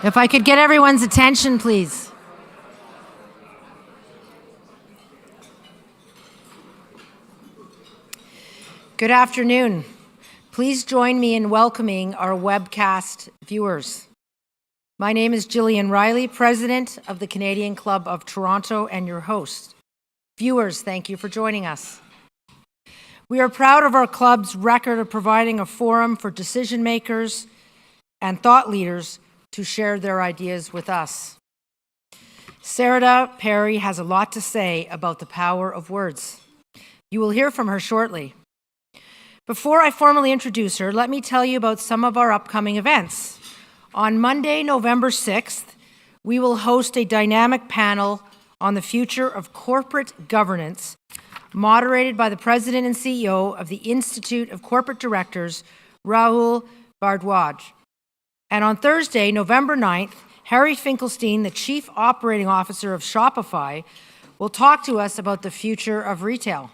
If I could get everyone's attention, please. Good afternoon. Please join me in welcoming our webcast viewers. My name is Gillian Riley, President of the Canadian Club of Toronto and your host. Viewers, thank you for joining us. We are proud of our club's record of providing a forum for decision makers and thought leaders to share their ideas with us. Sarada Peri has a lot to say about the power of words. You will hear from her shortly. Before I formally introduce her, let me tell you about some of our upcoming events. On Monday, November 6th, we will host a dynamic panel on the future of corporate governance, moderated by the President and CEO of the Institute of Corporate Directors, Rahul Bhardwaj. And on Thursday, November 9th, Harry Finkelstein, the Chief Operating Officer of Shopify, will talk to us about the future of retail.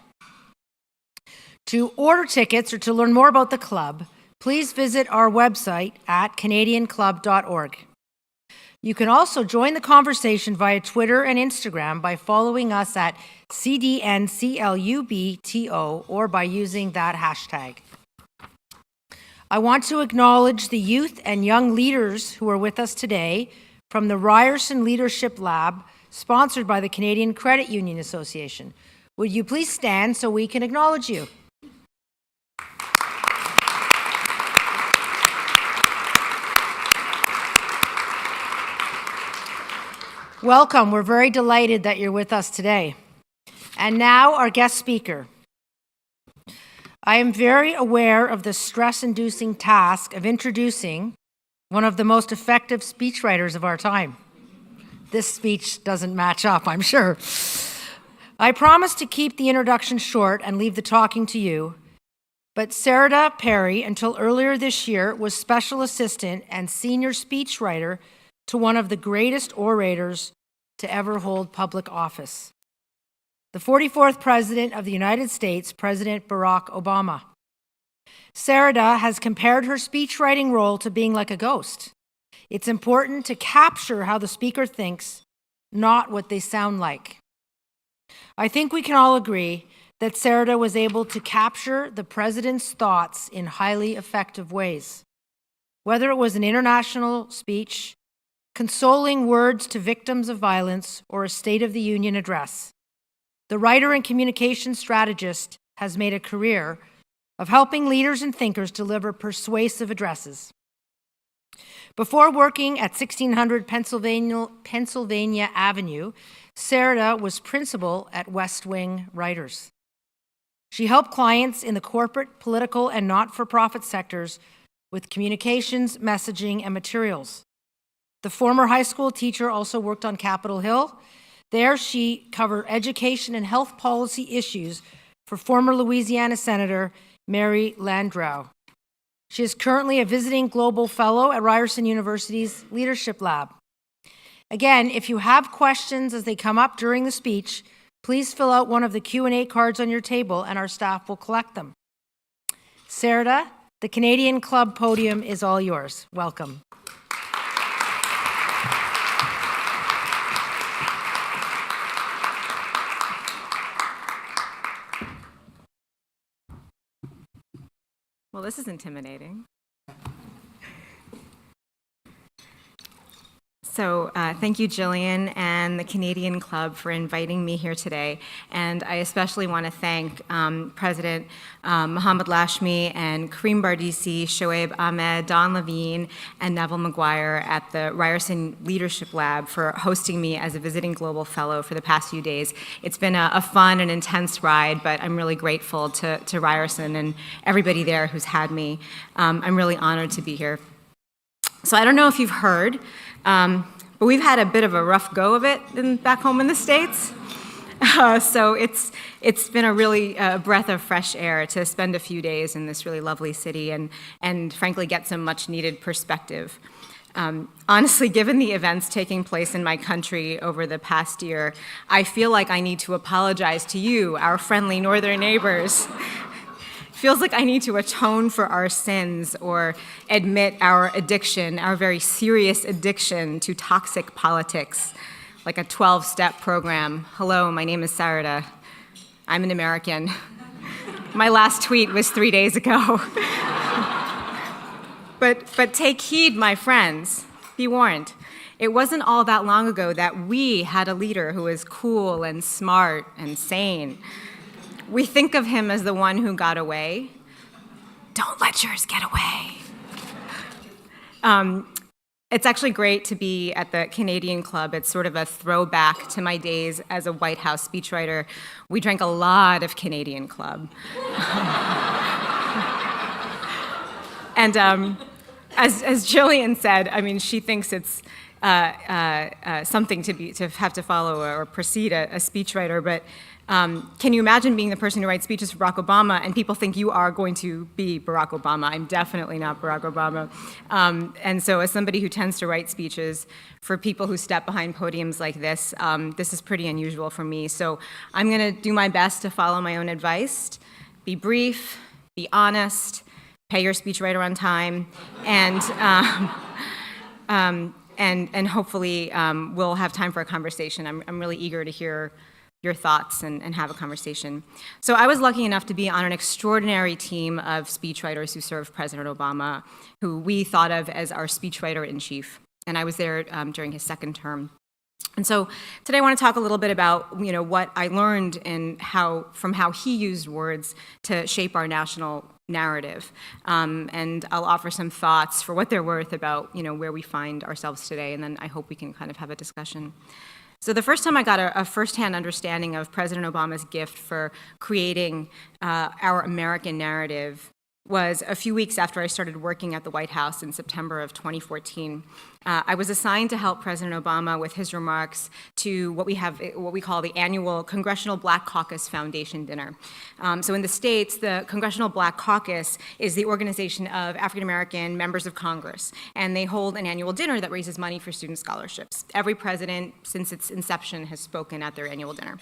To order tickets or to learn more about the club, please visit our website at canadianclub.org. You can also join the conversation via Twitter and Instagram by following us at CDNCLUBTO or by using that hashtag. I want to acknowledge the youth and young leaders who are with us today from the Ryerson Leadership Lab, sponsored by the Canadian Credit Union Association. Would you please stand so we can acknowledge you? Welcome. We're very delighted that you're with us today. And now our guest speaker. I am very aware of the stress-inducing task of introducing one of the most effective speechwriters of our time. This speech doesn't match up, I'm sure. I promise to keep the introduction short and leave the talking to you, but Sarada Peri, until earlier this year, was special assistant and senior speechwriter to one of the greatest orators to ever hold public office, the 44th President of the United States, President Barack Obama. Sarada has compared her speechwriting role to being like a ghost. It's important to capture how the speaker thinks, not what they sound like. I think we can all agree that Sarada was able to capture the president's thoughts in highly effective ways. Whether it was an international speech, consoling words to victims of violence, or a State of the Union address, the writer and communication strategist has made a career of helping leaders and thinkers deliver persuasive addresses. Before working at 1600 Pennsylvania Avenue, Sarada was principal at West Wing Writers. She helped clients in the corporate, political, and not-for-profit sectors with communications, messaging, and materials. The former high school teacher also worked on Capitol Hill. There, she covered education and health policy issues for former Louisiana Senator Mary Landrieu. She is currently a visiting global fellow at Ryerson University's Leadership Lab. Again, if you have questions as they come up during the speech, please fill out one of the Q&A cards on your table and our staff will collect them. Sarada, the Canadian Club podium is all yours. Welcome. Well, this is intimidating. So thank you, Gillian, and the Canadian Club for inviting me here today. And I especially want to thank President Mohamed Lashmi and Kareem Bardisi, Shoaib Ahmed, Don Levine, and Neville Maguire at the Ryerson Leadership Lab for hosting me as a visiting global fellow for the past few days. It's been a fun and intense ride, but I'm really grateful to Ryerson and everybody there who's had me. I'm really honored to be here. So I don't know if you've heard, but we've had a bit of a rough go of it back home in the States. So it's been a really breath of fresh air to spend a few days in this really lovely city and frankly get some much needed perspective. Honestly, given the events taking place in my country over the past year, I feel like I need to apologize to you, our friendly northern neighbors. feels like I need to atone for our sins or admit our addiction, our very serious addiction to toxic politics, like a 12-step program. Hello, my name is Sarada. I'm an American. My last tweet was 3 days ago. But take heed, my friends. Be warned. It wasn't all that long ago that we had a leader who was cool and smart and sane. We think of him as the one who got away. Don't let yours get away. It's actually great to be at the Canadian Club. It's sort of a throwback to my days as a White House speechwriter. We drank a lot of Canadian Club. And as Jillian said, I mean, she thinks it's something to have to follow or precede a speechwriter, but can you imagine being the person who writes speeches for Barack Obama and people think you are going to be Barack Obama? I'm definitely not Barack Obama. And so as somebody who tends to write speeches for people who step behind podiums like this, this is pretty unusual for me. So I'm going to do my best to follow my own advice. Be brief, be honest, pay your speechwriter on time, and hopefully we'll have time for a conversation. I'm really eager to hear your thoughts and have a conversation. So I was lucky enough to be on an extraordinary team of speechwriters who served President Obama, who we thought of as our speechwriter-in-chief. And I was there during his second term. And so today I want to talk a little bit about what I learned and from how he used words to shape our national narrative. And I'll offer some thoughts for what they're worth about where we find ourselves today, and then I hope we can kind of have a discussion. So the first time I got a firsthand understanding of President Obama's gift for creating our American narrative was a few weeks after I started working at the White House in September of 2014. I was assigned to help President Obama with his remarks to what we call the annual Congressional Black Caucus Foundation Dinner. So in the States, the Congressional Black Caucus is the organization of African-American members of Congress, and they hold an annual dinner that raises money for student scholarships. Every president since its inception has spoken at their annual dinner.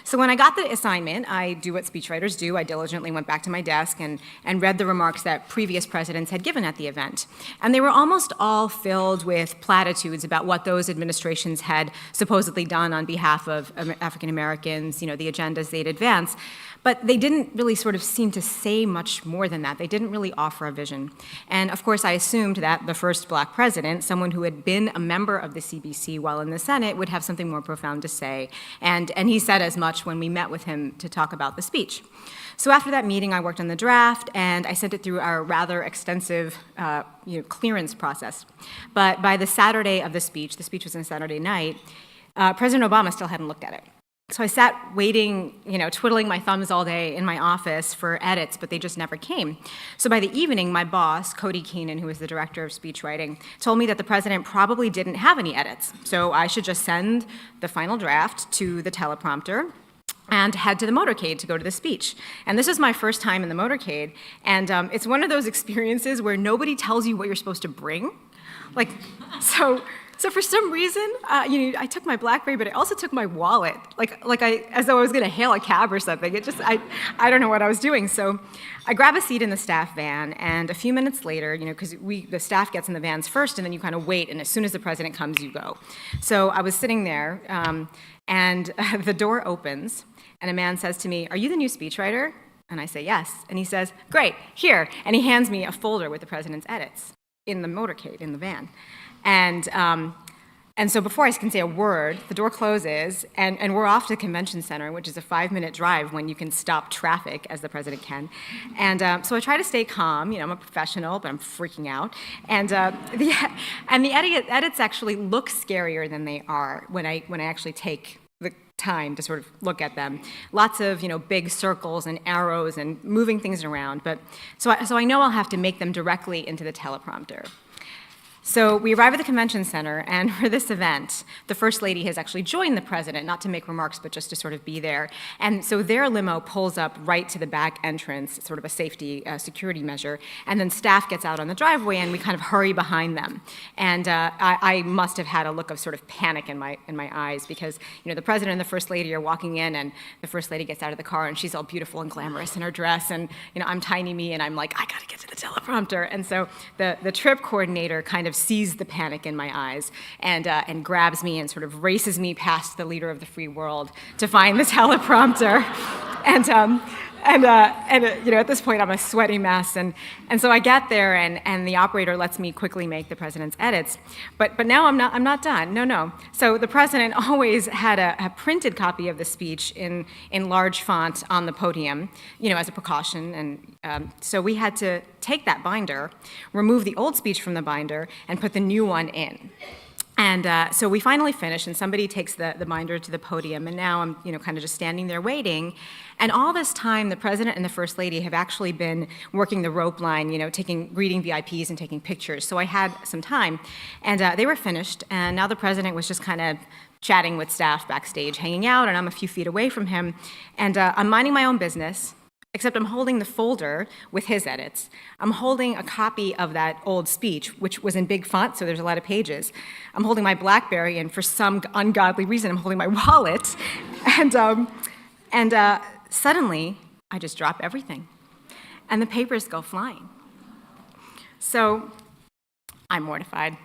So when I got the assignment, I do what speechwriters do. I diligently went back to my desk and read the remarks that previous presidents had given at the event. And they were almost all filled with platitudes about what those administrations had supposedly done on behalf of African Americans, the agendas they'd advanced. But they didn't really sort of seem to say much more than that. They didn't really offer a vision. And of course, I assumed that the first black president, someone who had been a member of the CBC while in the Senate, would have something more profound to say. And he said as much when we met with him to talk about the speech. So after that meeting, I worked on the draft, and I sent it through our rather extensive clearance process. But by the Saturday of the speech was on Saturday night, President Obama still hadn't looked at it. So I sat waiting, twiddling my thumbs all day in my office for edits, but they just never came. So by the evening, my boss, Cody Keenan, who was the director of speechwriting, told me that the president probably didn't have any edits. So I should just send the final draft to the teleprompter and head to the motorcade to go to the speech. And this was my first time in the motorcade, and it's one of those experiences where nobody tells you what you're supposed to bring. So for some reason, I took my BlackBerry, but I also took my wallet, as though I was going to hail a cab or something. I don't know what I was doing. So I grab a seat in the staff van, and a few minutes later, because the staff gets in the vans first, and then you kind of wait, and as soon as the president comes, you go. So I was sitting there, and the door opens, and a man says to me, "Are you the new speechwriter?" And I say, "Yes." And he says, "Great, here." And he hands me a folder with the president's edits in the motorcade, in the van. And so before I can say a word, the door closes, and we're off to the convention center, which is a 5-minute drive when you can stop traffic, as the president can. And so I try to stay calm. I'm a professional, but I'm freaking out. And the edits actually look scarier than they are when I actually take the time to sort of look at them. Lots of big circles and arrows and moving things around. But so I know I'll have to make them directly into the teleprompter. So we arrive at the convention center, and for this event, the First Lady has actually joined the President, not to make remarks, but just to sort of be there. And so their limo pulls up right to the back entrance, sort of a safety security measure, and then staff gets out on the driveway, and we kind of hurry behind them. And I must have had a look of sort of panic in my eyes, because the President and the First Lady are walking in, and the First Lady gets out of the car, and she's all beautiful and glamorous in her dress, and I'm tiny me, and I'm like, I gotta get to the teleprompter. And so the trip coordinator kind of sees the panic in my eyes and grabs me and sort of races me past the leader of the free world to find the teleprompter. And at this point, I'm a sweaty mess. And so I get there, and the operator lets me quickly make the president's edits. But now I'm not done. No. So the president always had a printed copy of the speech in large font on the podium, as a precaution. And so we had to take that binder, remove the old speech from the binder, and put the new one in. And so we finally finish, and somebody takes the binder to the podium, and now I'm, kind of just standing there waiting. And all this time, the President and the First Lady have actually been working the rope line, greeting VIPs and taking pictures. So I had some time, and they were finished, and now the President was just kind of chatting with staff backstage, hanging out, and I'm a few feet away from him, and I'm minding my own business. Except I'm holding the folder with his edits. I'm holding a copy of that old speech, which was in big font, so there's a lot of pages. I'm holding my BlackBerry, and for some ungodly reason, I'm holding my wallet. And suddenly, I just drop everything, and the papers go flying. So I'm mortified.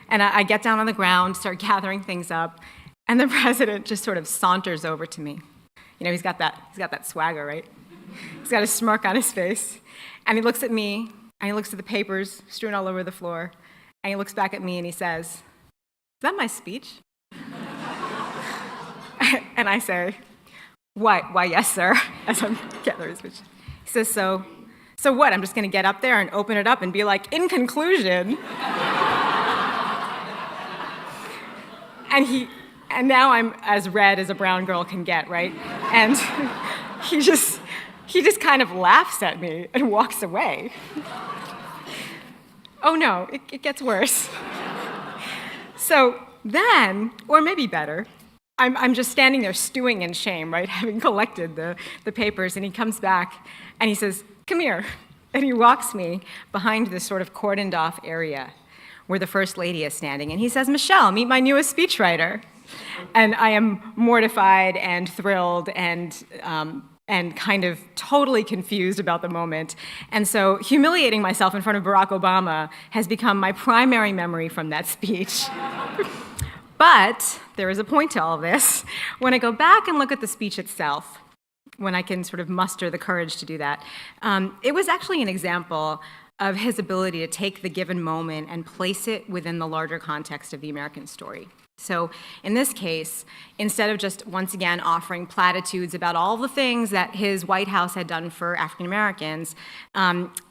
And I get down on the ground, start gathering things up, and the President just sort of saunters over to me. He's got that swagger, right? He's got a smirk on his face, and he looks at me, and he looks at the papers strewn all over the floor, and he looks back at me, and he says, "Is that my speech?" And I say, Why, yes, sir," as I'm gathering his speech. He says, so what? I'm just going to get up there and open it up and be like, "In conclusion," and now I'm as red as a brown girl can get, right? And he just kind of laughs at me and walks away. Oh no, it gets worse. So then, or maybe better, I'm just standing there stewing in shame, right, having collected the papers, and he comes back and he says, "Come here." And he walks me behind this sort of cordoned off area where the First Lady is standing, and he says, "Michelle, meet my newest speechwriter." And I am mortified and thrilled and kind of totally confused about the moment. And so humiliating myself in front of Barack Obama has become my primary memory from that speech. But there is a point to all of this. When I go back and look at the speech itself, when I can sort of muster the courage to do that, it was actually an example of his ability to take the given moment and place it within the larger context of the American story. So in this case, instead of just once again offering platitudes about all the things that his White House had done for African Americans,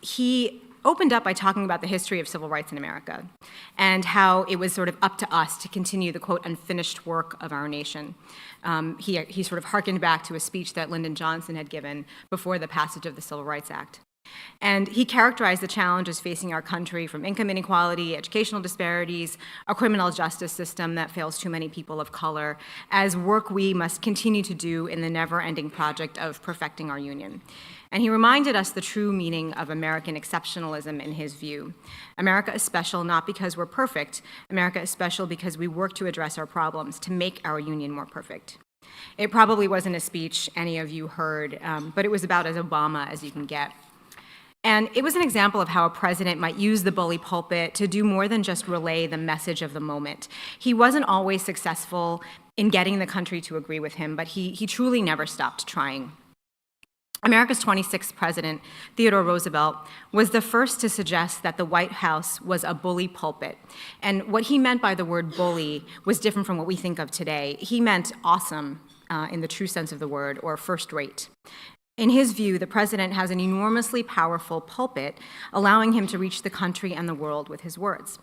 he opened up by talking about the history of civil rights in America and how it was sort of up to us to continue the, quote, unfinished work of our nation. He sort of hearkened back to a speech that Lyndon Johnson had given before the passage of the Civil Rights Act. And he characterized the challenges facing our country, from income inequality, educational disparities, a criminal justice system that fails too many people of color, as work we must continue to do in the never-ending project of perfecting our union. And he reminded us the true meaning of American exceptionalism in his view. America is special not because we're perfect. America is special because we work to address our problems, to make our union more perfect. It probably wasn't a speech any of you heard, but it was about as Obama as you can get. And it was an example of how a president might use the bully pulpit to do more than just relay the message of the moment. He wasn't always successful in getting the country to agree with him, but he truly never stopped trying. America's 26th president, Theodore Roosevelt, was the first to suggest that the White House was a bully pulpit. And what he meant by the word bully was different from what we think of today. He meant awesome in the true sense of the word, or first rate. In his view, the president has an enormously powerful pulpit, allowing him to reach the country and the world with his words.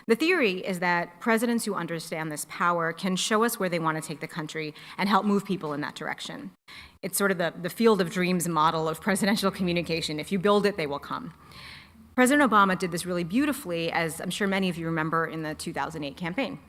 The theory is that presidents who understand this power can show us where they want to take the country and help move people in that direction. It's sort of the field of dreams model of presidential communication. If you build it, they will come. President Obama did this really beautifully, as I'm sure many of you remember, in the 2008 campaign.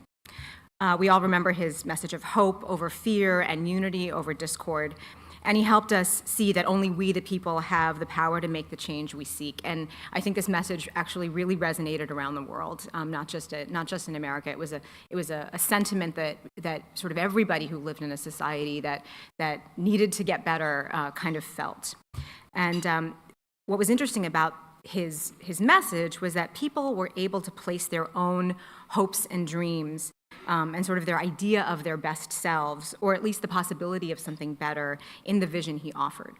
We all remember his message of hope over fear and unity over discord. And he helped us see that only we, the people, have the power to make the change we seek. And I think this message actually really resonated around the world, not just in America. It was a sentiment that sort of everybody who lived in a society that needed to get better kind of felt. And what was interesting about his message was that people were able to place their own hopes and dreams and sort of their idea of their best selves, or at least the possibility of something better, in the vision he offered.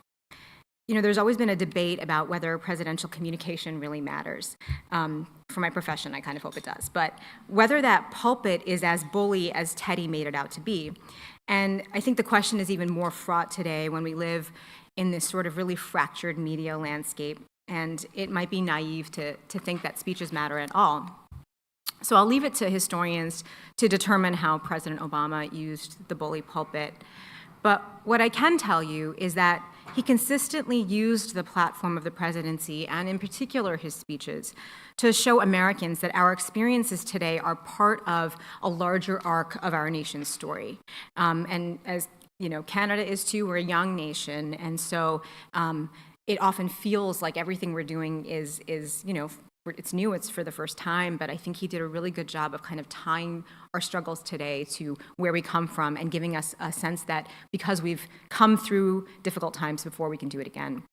You know, there's always been a debate about whether presidential communication really matters. For my profession, I kind of hope it does. But whether that pulpit is as bully as Teddy made it out to be. And I think the question is even more fraught today when we live in this sort of really fractured media landscape. And it might be naive to think that speeches matter at all. So I'll leave it to historians to determine how President Obama used the bully pulpit. But what I can tell you is that he consistently used the platform of the presidency, and in particular his speeches, to show Americans that our experiences today are part of a larger arc of our nation's story. And as you know, Canada is too, we're a young nation, and so it often feels like everything we're doing is you know, it's new, it's for the first time, but I think he did a really good job of kind of tying our struggles today to where we come from and giving us a sense that because we've come through difficult times before, we can do it again.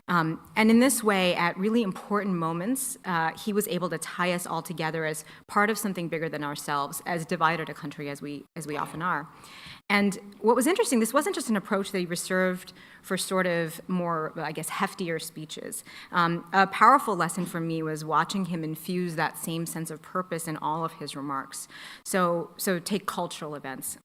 And in this way, at really important moments, he was able to tie us all together as part of something bigger than ourselves, as divided a country as we often are. And what was interesting, this wasn't just an approach that he reserved for sort of more, I guess, heftier speeches. A powerful lesson for me was watching him infuse that same sense of purpose in all of his remarks. So take cultural events.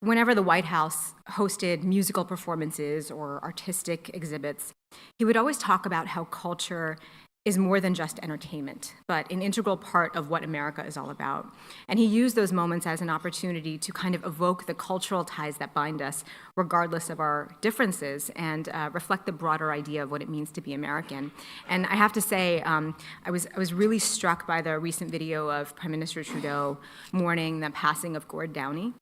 Whenever the White House hosted musical performances or artistic exhibits, he would always talk about how culture is more than just entertainment, but an integral part of what America is all about. And he used those moments as an opportunity to kind of evoke the cultural ties that bind us, regardless of our differences, and reflect the broader idea of what it means to be American. And I have to say, I was really struck by the recent video of Prime Minister Trudeau mourning the passing of Gord Downie.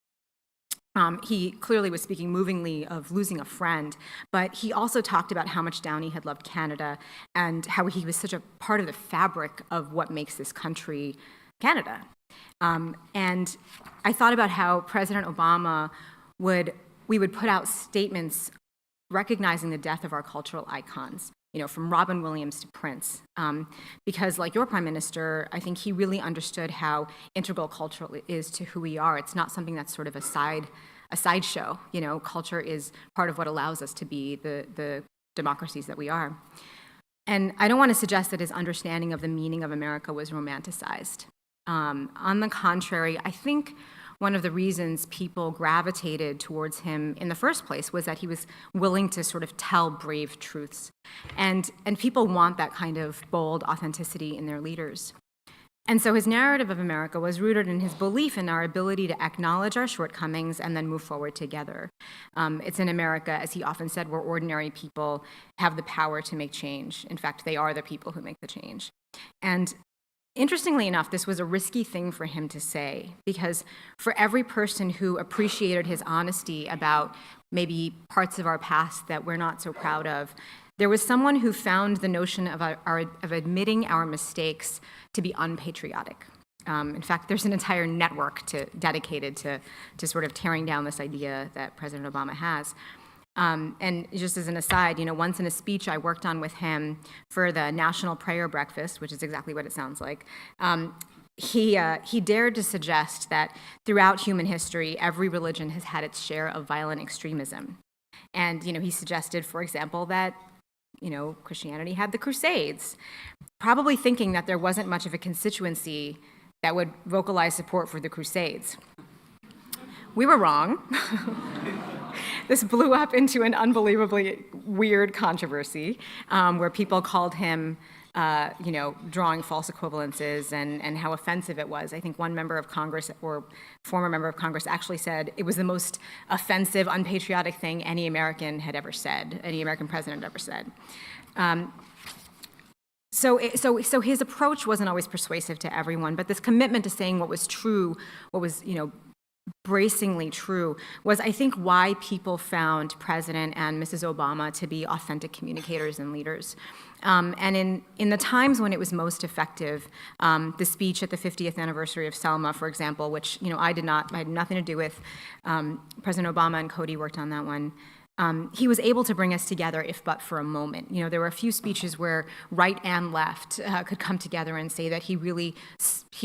He clearly was speaking movingly of losing a friend, but he also talked about how much Downie had loved Canada and how he was such a part of the fabric of what makes this country Canada. And I thought about how President Obama we would put out statements recognizing the death of our cultural icons, you know, from Robin Williams to Prince. Because like your Prime Minister, I think he really understood how integral culture is to who we are. It's not something that's sort of a sideshow. You know, culture is part of what allows us to be the democracies that we are. And I don't want to suggest that his understanding of the meaning of America was romanticized. On the contrary, I think one of the reasons people gravitated towards him in the first place was that he was willing to sort of tell brave truths. And people want that kind of bold authenticity in their leaders. And so his narrative of America was rooted in his belief in our ability to acknowledge our shortcomings and then move forward together. It's in America, as he often said, where ordinary people have the power to make change. In fact, they are the people who make the change. And interestingly enough, this was a risky thing for him to say, because for every person who appreciated his honesty about maybe parts of our past that we're not so proud of, there was someone who found the notion of admitting our mistakes to be unpatriotic. In fact, there's an entire network dedicated to sort of tearing down this idea that President Obama has. And just as an aside, you know, once in a speech I worked on with him for the National Prayer Breakfast, which is exactly what it sounds like, he dared to suggest that throughout human history, every religion has had its share of violent extremism. And, you know, he suggested, for example, that, you know, Christianity had the Crusades, probably thinking that there wasn't much of a constituency that would vocalize support for the Crusades. We were wrong. This blew up into an unbelievably weird controversy where people called him, you know, drawing false equivalences and how offensive it was. I think one member of Congress or former member of Congress actually said it was the most offensive, unpatriotic thing any American had ever said, any American president had ever said. So his approach wasn't always persuasive to everyone, but this commitment to saying what was true, what was, bracingly true, was, I think, why people found President and Mrs. Obama to be authentic communicators and leaders. And in the times when it was most effective, the speech at the 50th anniversary of Selma, for example, which I had nothing to do with. President Obama and Cody worked on that one. He was able to bring us together, if but for a moment. There were a few speeches where right and left could come together and say that he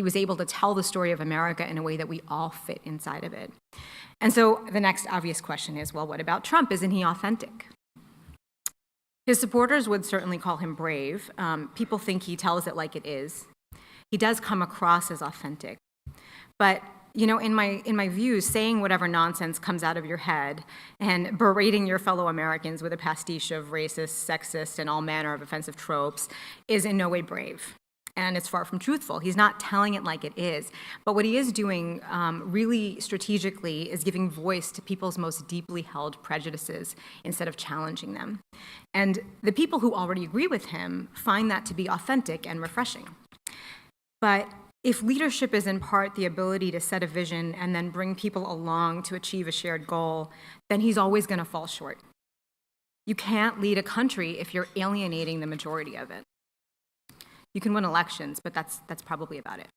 was able to tell the story of America in a way that we all fit inside of it. And so the next obvious question is, well, what about Trump? Isn't he authentic? His supporters would certainly call him brave. People think he tells it like it is. He does come across as authentic. But in my views, saying whatever nonsense comes out of your head and berating your fellow Americans with a pastiche of racist, sexist, and all manner of offensive tropes is in no way brave. And it's far from truthful. He's not telling it like it is. But what he is doing really strategically is giving voice to people's most deeply held prejudices instead of challenging them. And the people who already agree with him find that to be authentic and refreshing. But if leadership is in part the ability to set a vision and then bring people along to achieve a shared goal, then he's always going to fall short. You can't lead a country if you're alienating the majority of it. You can win elections, but that's probably about it.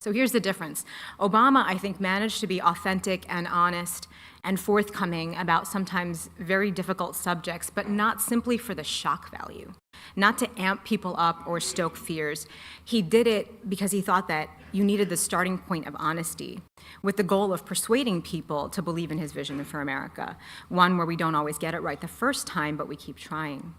So here's the difference. Obama, I think, managed to be authentic and honest and forthcoming about sometimes very difficult subjects, but not simply for the shock value, not to amp people up or stoke fears. He did it because he thought that you needed the starting point of honesty, with the goal of persuading people to believe in his vision for America, one where we don't always get it right the first time, but we keep trying.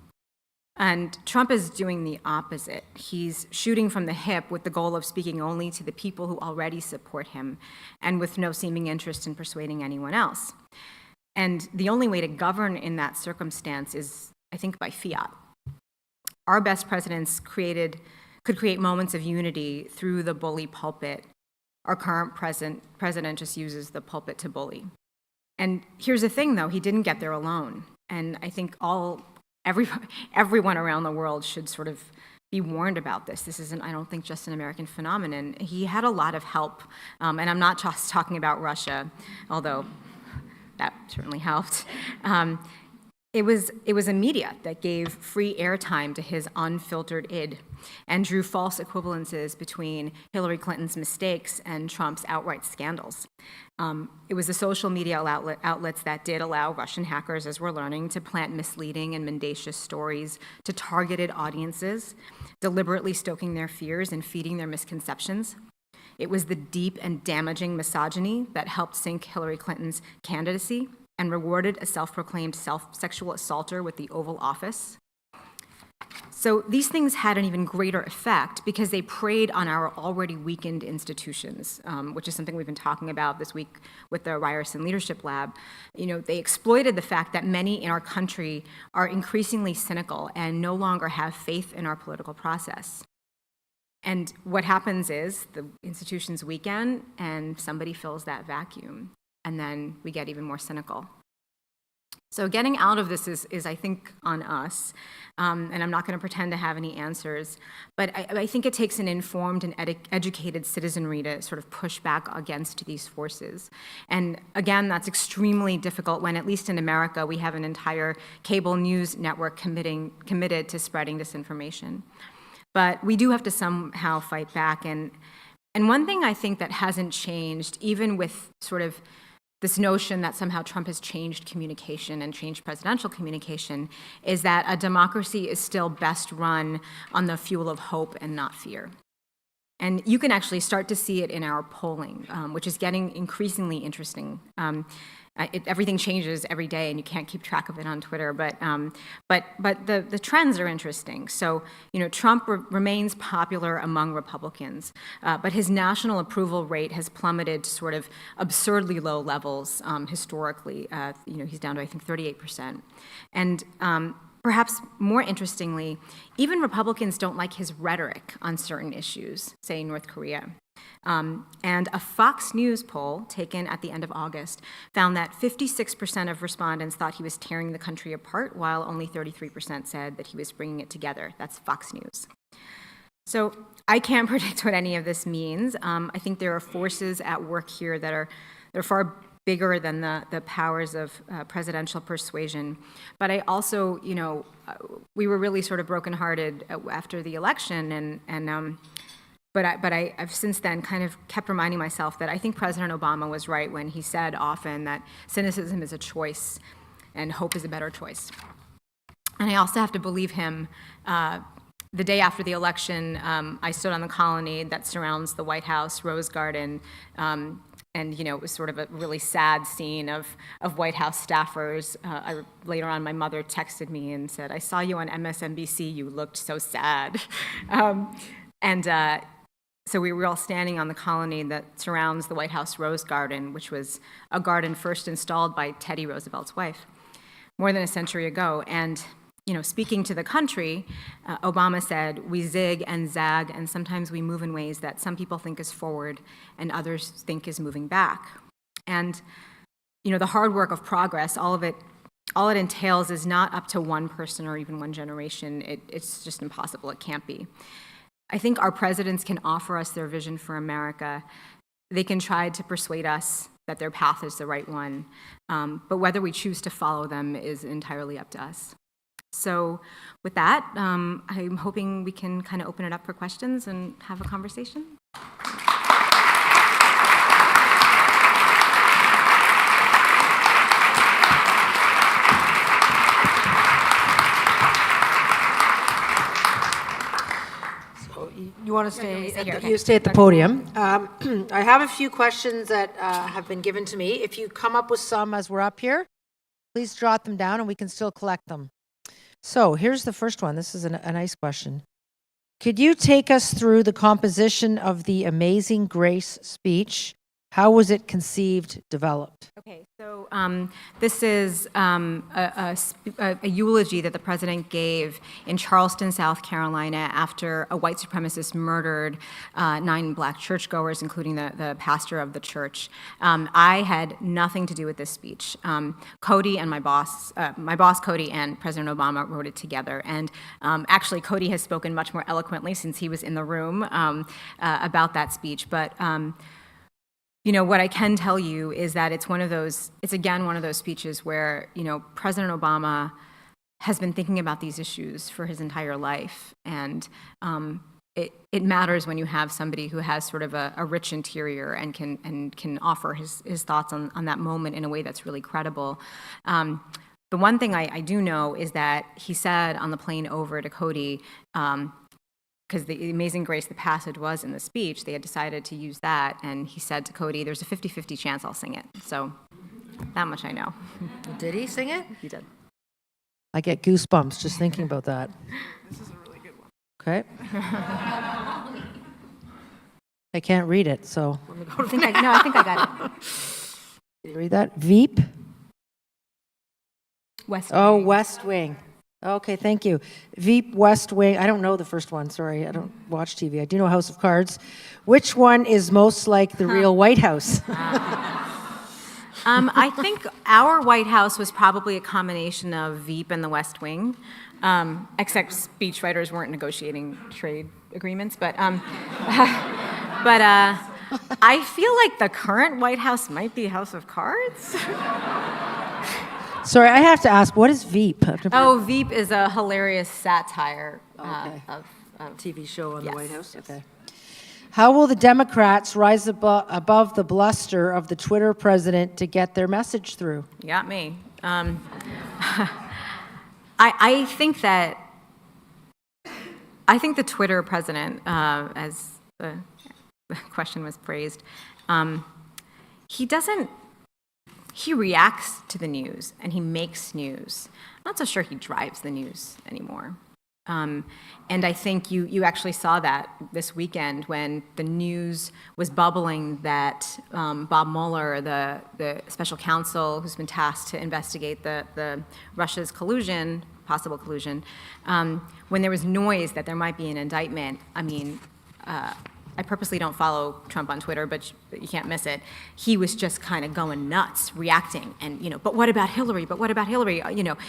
And Trump is doing the opposite. He's shooting from the hip with the goal of speaking only to the people who already support him and with no seeming interest in persuading anyone else. And the only way to govern in that circumstance is, I think, by fiat. Our best presidents could create moments of unity through the bully pulpit. Our current president just uses the pulpit to bully. And here's the thing, though, he didn't get there alone. And I think everyone around the world should sort of be warned about this. This isn't, I don't think, just an American phenomenon. He had a lot of help, and I'm not just talking about Russia, although that certainly helped. It was a media that gave free airtime to his unfiltered id and drew false equivalences between Hillary Clinton's mistakes and Trump's outright scandals. It was the social media outlets that did allow Russian hackers, as we're learning, to plant misleading and mendacious stories to targeted audiences, deliberately stoking their fears and feeding their misconceptions. It was the deep and damaging misogyny that helped sink Hillary Clinton's candidacy and rewarded a self-proclaimed sexual assaulter with the Oval Office. So these things had an even greater effect because they preyed on our already weakened institutions, which is something we've been talking about this week with the Ryerson Leadership Lab. They exploited the fact that many in our country are increasingly cynical and no longer have faith in our political process. And what happens is the institutions weaken and somebody fills that vacuum, and then we get even more cynical. So getting out of this is I think, on us, and I'm not going to pretend to have any answers, but I think it takes an informed and educated citizenry to sort of push back against these forces. And again, that's extremely difficult when, at least in America, we have an entire cable news network committed to spreading disinformation. But we do have to somehow fight back. And one thing I think that hasn't changed, even with sort of this notion that somehow Trump has changed communication and changed presidential communication, is that a democracy is still best run on the fuel of hope and not fear. And you can actually start to see it in our polling, which is getting increasingly interesting. Everything changes every day, and you can't keep track of it on Twitter. But the trends are interesting. So Trump remains popular among Republicans, but his national approval rate has plummeted to sort of absurdly low levels historically. He's down to, I think, 38%. And perhaps more interestingly, even Republicans don't like his rhetoric on certain issues, say North Korea. And a Fox News poll taken at the end of August found that 56% of respondents thought he was tearing the country apart, while only 33% said that he was bringing it together. That's Fox News. So I can't predict what any of this means. I think there are forces at work here that are far bigger than the powers of presidential persuasion. But I also, we were really sort of brokenhearted after the election, but I've since then kind of kept reminding myself that I think President Obama was right when he said often that cynicism is a choice and hope is a better choice. And I also have to believe him. The day after the election, I stood on the colonnade that surrounds the White House, Rose Garden, and it was sort of a really sad scene of White House staffers. Later on, my mother texted me and said, "I saw you on MSNBC. You looked so sad." So we were all standing on the colonnade that surrounds the White House Rose Garden, which was a garden first installed by Teddy Roosevelt's wife more than a century ago. And speaking to the country, Obama said, "We zig and zag, and sometimes we move in ways that some people think is forward and others think is moving back." And, the hard work of progress, all it entails is not up to one person or even one generation. It's just impossible. It can't be. I think our presidents can offer us their vision for America. They can try to persuade us that their path is the right one. But whether we choose to follow them is entirely up to us. So with that, I'm hoping we can kind of open it up for questions and have a conversation. So you want to stay? Okay. You stay at the podium. I have a few questions that have been given to me. If you come up with some as we're up here, please jot them down, and we can still collect them. So here's the first one. This is a nice question. Could you take us through the composition of the Amazing Grace speech? How was it conceived, developed? Okay, so this is a eulogy that the president gave in Charleston, South Carolina, after a white supremacist murdered 9 black churchgoers, including the pastor of the church. I had nothing to do with this speech. Cody and my boss Cody and President Obama wrote it together. And actually, Cody has spoken much more eloquently since he was in the room about that speech. But what I can tell you is that it's again one of those speeches where, President Obama has been thinking about these issues for his entire life. And it matters when you have somebody who has sort of a rich interior and can offer his thoughts on that moment in a way that's really credible. The one thing I do know is that he said on the plane over to Cody, because the Amazing Grace, the passage was in the speech, they had decided to use that, and he said to Cody, "There's a 50-50 chance I'll sing it." So that much I know. Did he sing it? He did. I get goosebumps just thinking about that. This is a really good one. Okay. I can't read it, so let me go to the next. No, I think I got it. Did you read that? Veep? West Oh, Wing. West Wing. Okay, thank you. Veep, West Wing. I don't know the first one, sorry. I don't watch TV. I do know House of Cards. Which one is most like the real White House? I think our White House was probably a combination of Veep and the West Wing, except speechwriters weren't negotiating trade agreements. But I feel like the current White House might be House of Cards. Sorry, I have to ask, what is Veep? Oh, Veep is a hilarious satire Okay. of TV show on the Yes, White House? yes. Okay. How will the Democrats rise above the bluster of the Twitter president to get their message through? You got me. I think the Twitter president, as the question was phrased, he reacts to the news and he makes news. I'm not so sure he drives the news anymore. And I think you actually saw that this weekend when the news was bubbling that Bob Mueller, the special counsel who's been tasked to investigate the Russia's collusion, possible collusion, when there was noise that there might be an indictment, I mean, I purposely don't follow Trump on Twitter, but you can't miss it. He was just kind of going nuts, reacting, and but what about Hillary? But what about Hillary?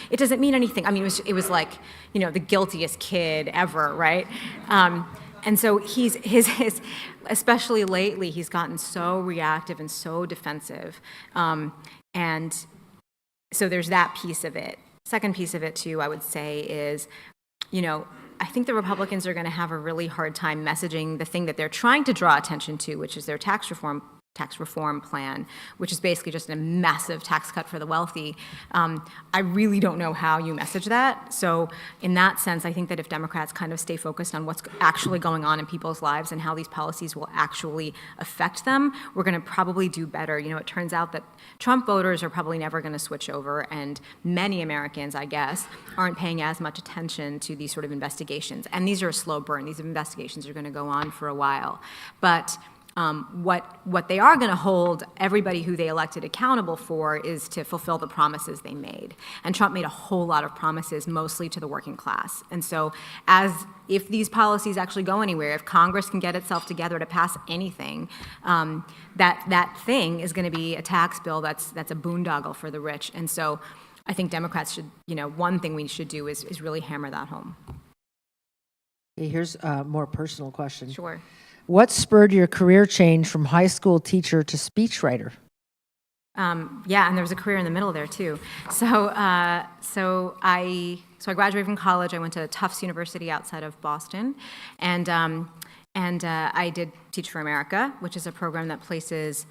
It doesn't mean anything. I mean, it was like the guiltiest kid ever, right? And so his especially lately, he's gotten so reactive and so defensive, and so there's that piece of it. Second piece of it too, I would say, is I think the Republicans are going to have a really hard time messaging the thing that they're trying to draw attention to, which is their tax reform plan, which is basically just a massive tax cut for the wealthy. I really don't know how you message that. So in that sense, I think that if Democrats kind of stay focused on what's actually going on in people's lives and how these policies will actually affect them, we're going to probably do better. It turns out that Trump voters are probably never going to switch over, and many Americans, I guess, aren't paying as much attention to these sort of investigations. And these are a slow burn. These investigations are going to go on for a while. But what they are going to hold everybody who they elected accountable for is to fulfill the promises they made. And Trump made a whole lot of promises, mostly to the working class. And so if these policies actually go anywhere, if Congress can get itself together to pass anything, that thing is going to be a tax bill that's a boondoggle for the rich. And so I think Democrats should, one thing we should do is really hammer that home. Okay, here's a more personal question. Sure. What spurred your career change from high school teacher to speechwriter? Yeah, and there was a career in the middle there too. So I graduated from college. I went to Tufts University outside of Boston, and I did Teach for America, which is a program that places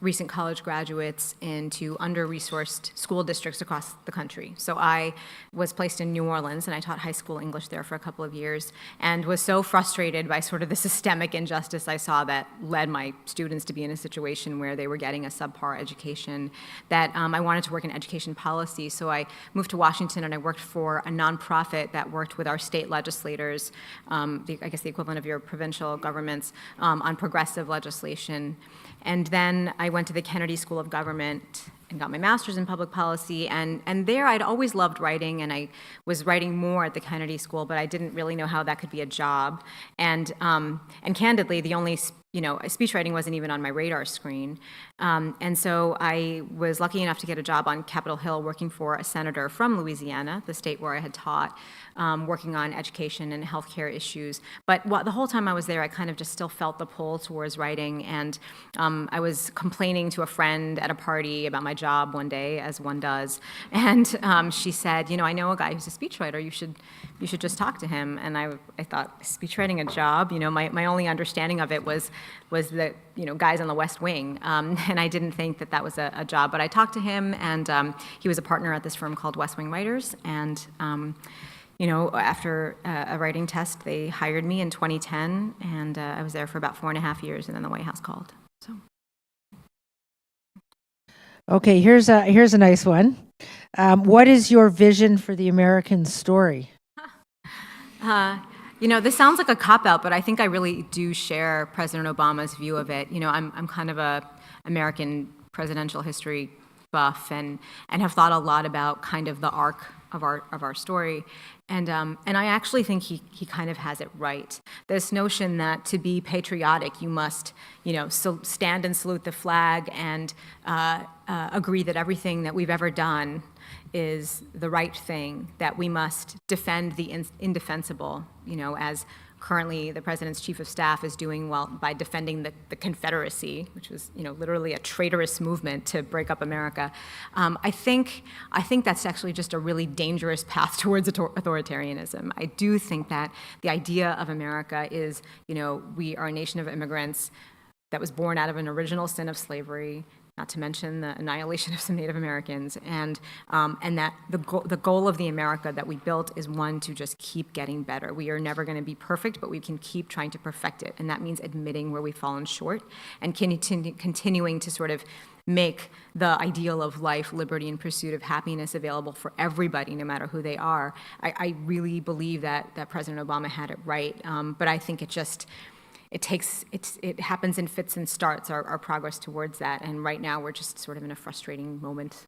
recent college graduates into under-resourced school districts across the country. So I was placed in New Orleans, and I taught high school English there for a couple of years, and was so frustrated by sort of the systemic injustice I saw that led my students to be in a situation where they were getting a subpar education that I wanted to work in education policy. So I moved to Washington, and I worked for a nonprofit that worked with our state legislators, I guess the equivalent of your provincial governments, on progressive legislation. And then I went to the Kennedy School of Government and got my master's in public policy. And there I'd always loved writing, and I was writing more at the Kennedy School, but I didn't really know how that could be a job. And candidly, the only speechwriting wasn't even on my radar screen. And so I was lucky enough to get a job on Capitol Hill working for a senator from Louisiana, the state where I had taught, working on education and healthcare issues. But the whole time I was there, I kind of just still felt the pull towards writing. And I was complaining to a friend at a party about my job one day, as one does. And she said, I know a guy who's a speechwriter. You should just talk to him. And I thought, speechwriting a job? My only understanding of it was the guys on the West Wing, and I didn't think that was a job. But I talked to him, and he was a partner at this firm called West Wing Writers, and after a writing test, they hired me in 2010, and I was there for about 4.5 years, and then the White House called. So. Okay, here's a nice one. What is your vision for the American story? This sounds like a cop-out, but I think I really do share President Obama's view of it. I'm kind of a American presidential history buff, and have thought a lot about kind of the arc of our story, and I actually think he kind of has it right. This notion that to be patriotic, you must stand and salute the flag and agree that everything that we've ever done is the right thing, that we must defend the indefensible, as currently the president's chief of staff is doing by defending the Confederacy, which was literally a traitorous movement to break up America. I think that's actually just a really dangerous path towards authoritarianism. I do think that the idea of America is, we are a nation of immigrants that was born out of an original sin of slavery, not to mention the annihilation of some Native Americans, and that the goal of the America that we built is one to just keep getting better. We are never going to be perfect, but we can keep trying to perfect it, and that means admitting where we've fallen short and continuing to sort of make the ideal of life, liberty, and pursuit of happiness available for everybody, no matter who they are. I really believe that President Obama had it right, but I think it happens in fits and starts, our progress towards that, and right now we're just sort of in a frustrating moment.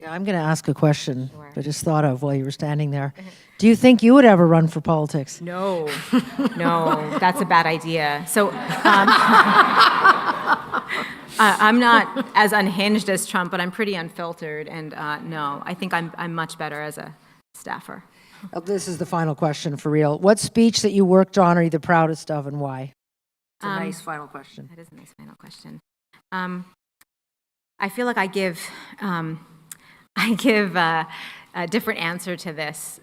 Yeah, I'm going to ask a question Sure. I just thought of while you were standing there. Do you think you would ever run for politics? No, no, that's a bad idea. So I'm not as unhinged as Trump, but I'm pretty unfiltered. And no, I think I'm much better as a staffer. This is the final question for real. What speech that you worked on are you the proudest of and why? It's a nice final question. That is a nice final question. I feel like I give a different answer to this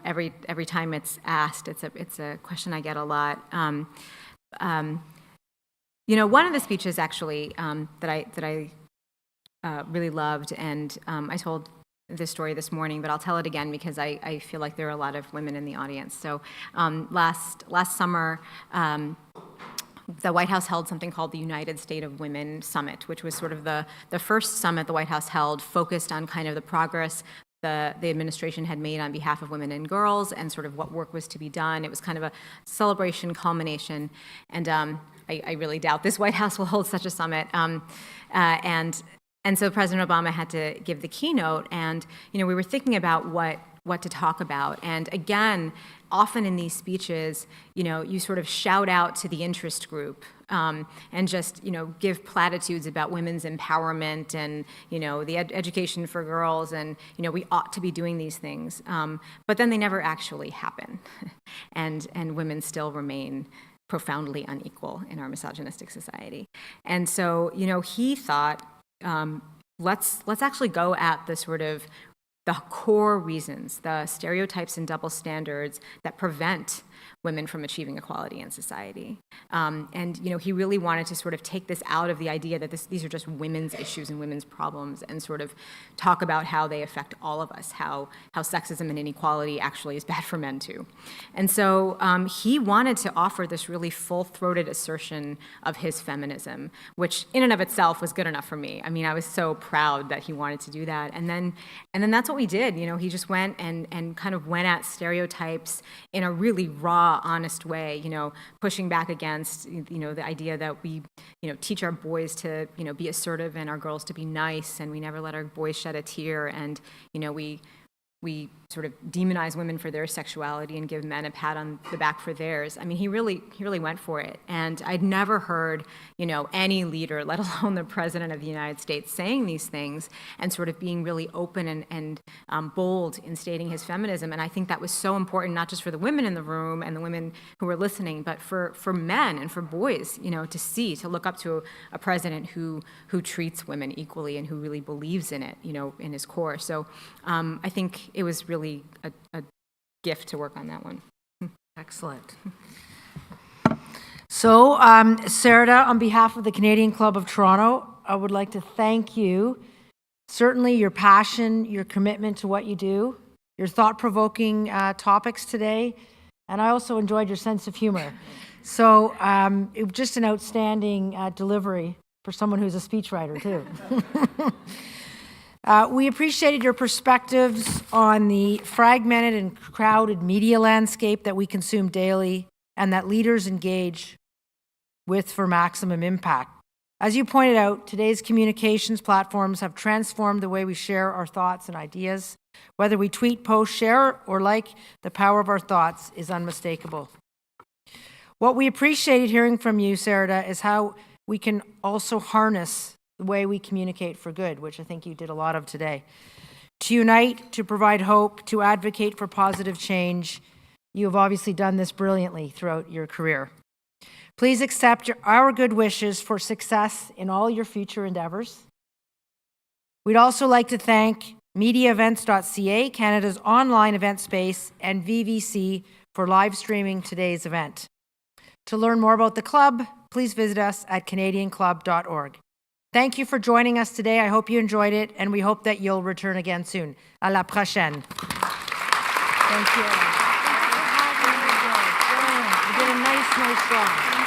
every time it's asked. It's a question I get a lot. One of the speeches actually that I really loved, and I told this story this morning, but I'll tell it again because I feel like there are a lot of women in the audience. So last summer, the White House held something called the United State of Women Summit, which was sort of the first summit the White House held focused on kind of the progress the administration had made on behalf of women and girls and sort of what work was to be done. It was kind of a celebration, culmination, and I really doubt this White House will hold such a summit. And so President Obama had to give the keynote, and we were thinking about what to talk about. And again, often in these speeches, you sort of shout out to the interest group and just, give platitudes about women's empowerment and, the education for girls and, we ought to be doing these things. But then they never actually happen. and women still remain profoundly unequal in our misogynistic society. And so, he thought, let's actually go at the sort of the core reasons, the stereotypes and double standards that prevent women from achieving equality in society. And he really wanted to sort of take this out of the idea that these are just women's issues and women's problems and sort of talk about how they affect all of us, how sexism and inequality actually is bad for men too. And so he wanted to offer this really full-throated assertion of his feminism, which in and of itself was good enough for me. I mean, I was so proud that he wanted to do that. And then that's what we did. He just went and kind of went at stereotypes in a really raw, honest way, pushing back against, the idea that we, teach our boys to, be assertive and our girls to be nice, and we never let our boys shed a tear, and, we sort of demonize women for their sexuality and give men a pat on the back for theirs. I mean, he really went for it. And I'd never heard, any leader, let alone the President of the United States, saying these things and sort of being really open and bold in stating his feminism. And I think that was so important, not just for the women in the room and the women who were listening, but for men and for boys, to look up to a president who treats women equally and who really believes in it, in his core. So I think it was really a gift to work on that one. Excellent. So, Sarada, on behalf of the Canadian Club of Toronto, I would like to thank you. Certainly your passion, your commitment to what you do, your thought-provoking topics today, and I also enjoyed your sense of humor. So, it was just an outstanding delivery for someone who's a speechwriter, too. We appreciated your perspectives on the fragmented and crowded media landscape that we consume daily and that leaders engage with for maximum impact. As you pointed out, today's communications platforms have transformed the way we share our thoughts and ideas. Whether we tweet, post, share, or like, the power of our thoughts is unmistakable. What we appreciated hearing from you, Sarada, is how we can also harness the way we communicate for good, which I think you did a lot of today. To unite, to provide hope, to advocate for positive change. You have obviously done this brilliantly throughout your career. Please accept our good wishes for success in all your future endeavors. We'd also like to thank mediaevents.ca, Canada's online event space, and VVC for live streaming today's event. To learn more about the club, please visit us at canadianclub.org. Thank you for joining us today. I hope you enjoyed it, and we hope that you'll return again soon. À la prochaine. Thank you. You did a nice job.